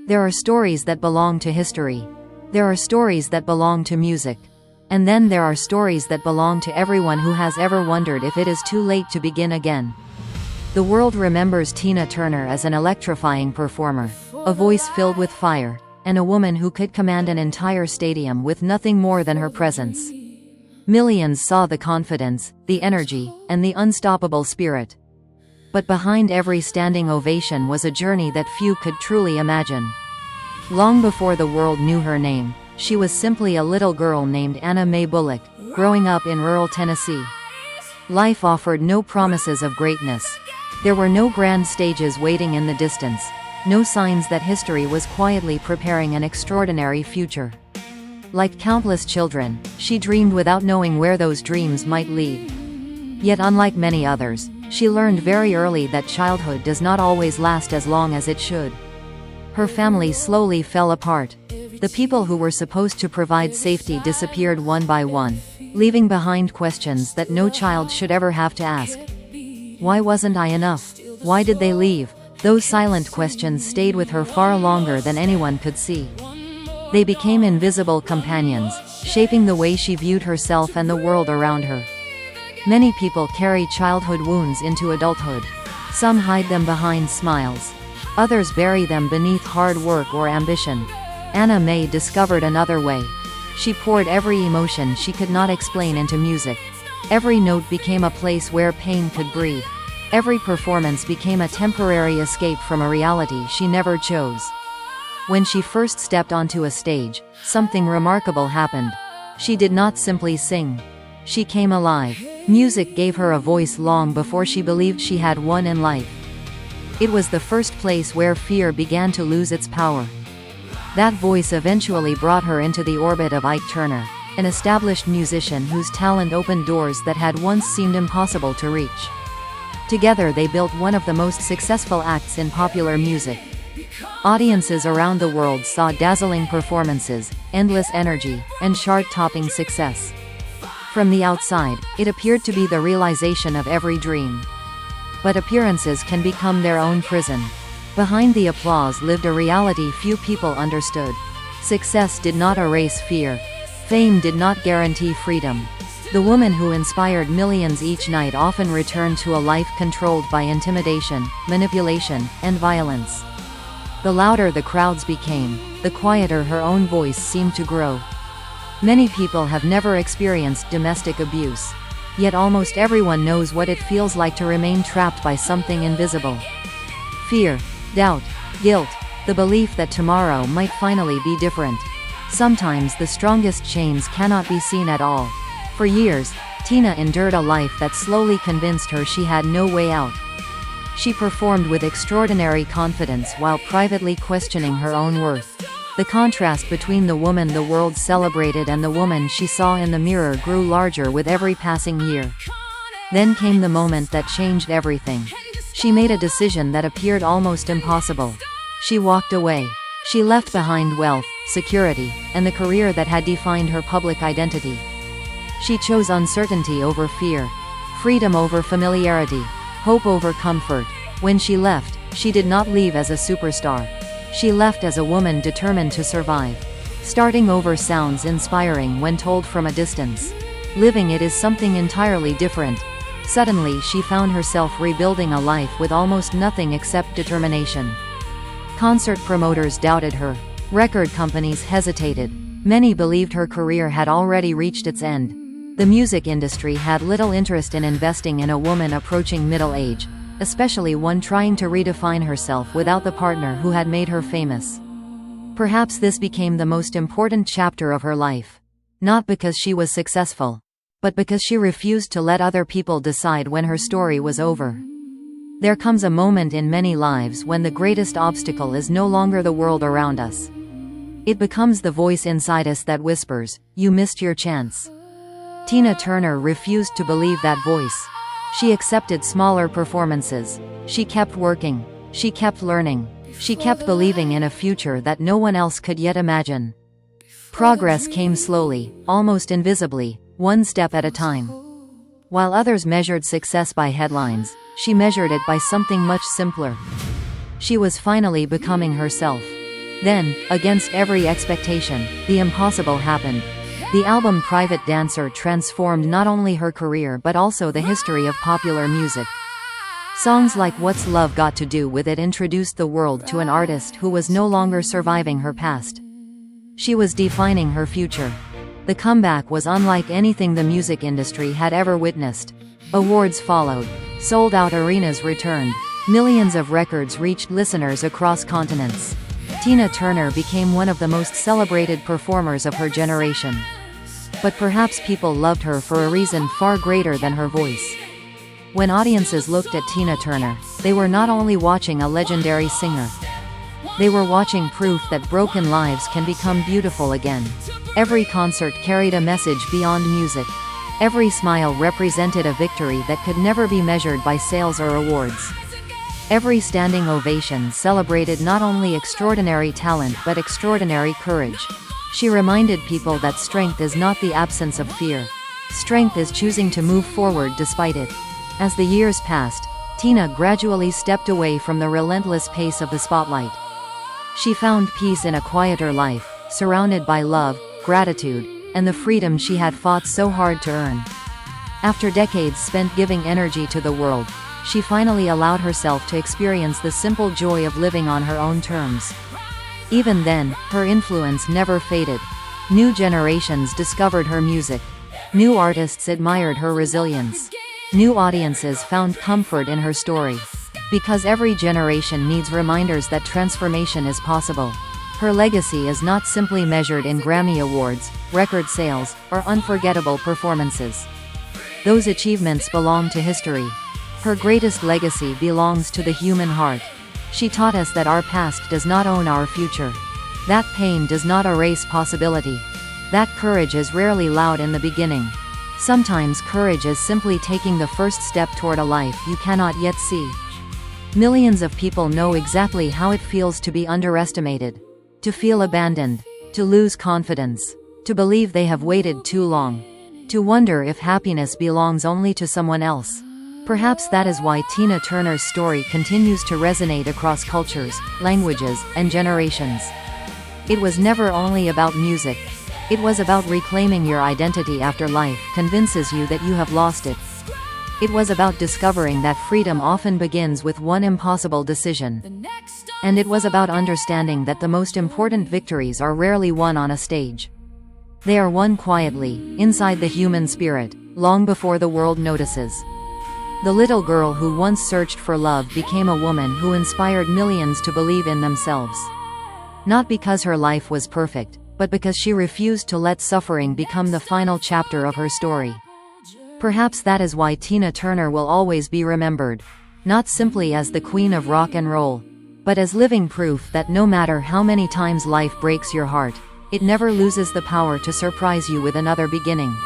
There are stories that belong to history. There are stories that belong to music. And then there are stories that belong to everyone who has ever wondered if it is too late to begin again. The world remembers Tina Turner as an electrifying performer, a voice filled with fire, and a woman who could command an entire stadium with nothing more than her presence. Millions saw the confidence, the energy, and the unstoppable spirit. But behind every standing ovation was a journey that few could truly imagine. Long before the world knew her name, she was simply a little girl named Anna Mae Bullock, growing up in rural Tennessee. Life offered no promises of greatness. There were no grand stages waiting in the distance, no signs that history was quietly preparing an extraordinary future. Like countless children, she dreamed without knowing where those dreams might lead. Yet unlike many others, she learned very early that childhood does not always last as long as it should. Her family slowly fell apart. The people who were supposed to provide safety disappeared one by one, leaving behind questions that no child should ever have to ask. Why wasn't I enough? Why did they leave? Those silent questions stayed with her far longer than anyone could see. They became invisible companions, shaping the way she viewed herself and the world around her. Many people carry childhood wounds into adulthood. Some hide them behind smiles. Others bury them beneath hard work or ambition. Anna Mae discovered another way. She poured every emotion she could not explain into music. Every note became a place where pain could breathe. Every performance became a temporary escape from a reality she never chose. When she first stepped onto a stage, something remarkable happened. She did not simply sing. She came alive. Music gave her a voice long before she believed she had one in life. It was the first place where fear began to lose its power. That voice eventually brought her into the orbit of Ike Turner, an established musician whose talent opened doors that had once seemed impossible to reach. Together they built one of the most successful acts in popular music. Audiences around the world saw dazzling performances, endless energy, and chart-topping success. From the outside, it appeared to be the realization of every dream. But appearances can become their own prison. Behind the applause lived a reality few people understood. Success did not erase fear. Fame did not guarantee freedom. The woman who inspired millions each night often returned to a life controlled by intimidation, manipulation, and violence. The louder the crowds became, the quieter her own voice seemed to grow. Many people have never experienced domestic abuse. Yet almost everyone knows what it feels like to remain trapped by something invisible. Fear, doubt, guilt, the belief that tomorrow might finally be different. Sometimes the strongest chains cannot be seen at all. For years, Tina endured a life that slowly convinced her she had no way out. She performed with extraordinary confidence while privately questioning her own worth. The contrast between the woman the world celebrated and the woman she saw in the mirror grew larger with every passing year. Then came the moment that changed everything. She made a decision that appeared almost impossible. She walked away. She left behind wealth, security, and the career that had defined her public identity. She chose uncertainty over fear, freedom over familiarity, hope over comfort. When she left, she did not leave as a superstar. She left as a woman determined to survive. Starting over sounds inspiring when told from a distance. Living it is something entirely different. Suddenly she found herself rebuilding a life with almost nothing except determination. Concert promoters doubted her. Record companies hesitated. Many believed her career had already reached its end. The music industry had little interest in investing in a woman approaching middle age, especially one trying to redefine herself without the partner who had made her famous. Perhaps this became the most important chapter of her life. Not because she was successful, but because she refused to let other people decide when her story was over. There comes a moment in many lives when the greatest obstacle is no longer the world around us. It becomes the voice inside us that whispers, "You missed your chance." Tina Turner refused to believe that voice. She accepted smaller performances. She kept working. She kept learning. She kept believing in a future that no one else could yet imagine. Progress came slowly, almost invisibly, one step at a time. While others measured success by headlines, she measured it by something much simpler. She was finally becoming herself. Then, against every expectation, the impossible happened. The album Private Dancer transformed not only her career but also the history of popular music. Songs like What's Love Got to Do with It introduced the world to an artist who was no longer surviving her past. She was defining her future. The comeback was unlike anything the music industry had ever witnessed. Awards followed. Sold-out arenas returned. Millions of records reached listeners across continents. Tina Turner became one of the most celebrated performers of her generation. But perhaps people loved her for a reason far greater than her voice. When audiences looked at Tina Turner, they were not only watching a legendary singer. They were watching proof that broken lives can become beautiful again. Every concert carried a message beyond music. Every smile represented a victory that could never be measured by sales or awards. Every standing ovation celebrated not only extraordinary talent but extraordinary courage. She reminded people that strength is not the absence of fear. Strength is choosing to move forward despite it. As the years passed, Tina gradually stepped away from the relentless pace of the spotlight. She found peace in a quieter life, surrounded by love, gratitude, and the freedom she had fought so hard to earn. After decades spent giving energy to the world, she finally allowed herself to experience the simple joy of living on her own terms. Even then, her influence never faded. New generations discovered her music. New artists admired her resilience. New audiences found comfort in her story. Because every generation needs reminders that transformation is possible. Her legacy is not simply measured in Grammy Awards, record sales, or unforgettable performances. Those achievements belong to history. Her greatest legacy belongs to the human heart. She taught us that our past does not own our future. That pain does not erase possibility. That courage is rarely loud in the beginning. Sometimes courage is simply taking the first step toward a life you cannot yet see. Millions of people know exactly how it feels to be underestimated, to feel abandoned, to lose confidence, to believe they have waited too long, to wonder if happiness belongs only to someone else. Perhaps that is why Tina Turner's story continues to resonate across cultures, languages, and generations. It was never only about music. It was about reclaiming your identity after life convinces you that you have lost it. It was about discovering that freedom often begins with one impossible decision. And it was about understanding that the most important victories are rarely won on a stage. They are won quietly, inside the human spirit, long before the world notices. The little girl who once searched for love became a woman who inspired millions to believe in themselves. Not because her life was perfect, but because she refused to let suffering become the final chapter of her story. Perhaps that is why Tina Turner will always be remembered, not simply as the queen of rock and roll, but as living proof that no matter how many times life breaks your heart, it never loses the power to surprise you with another beginning.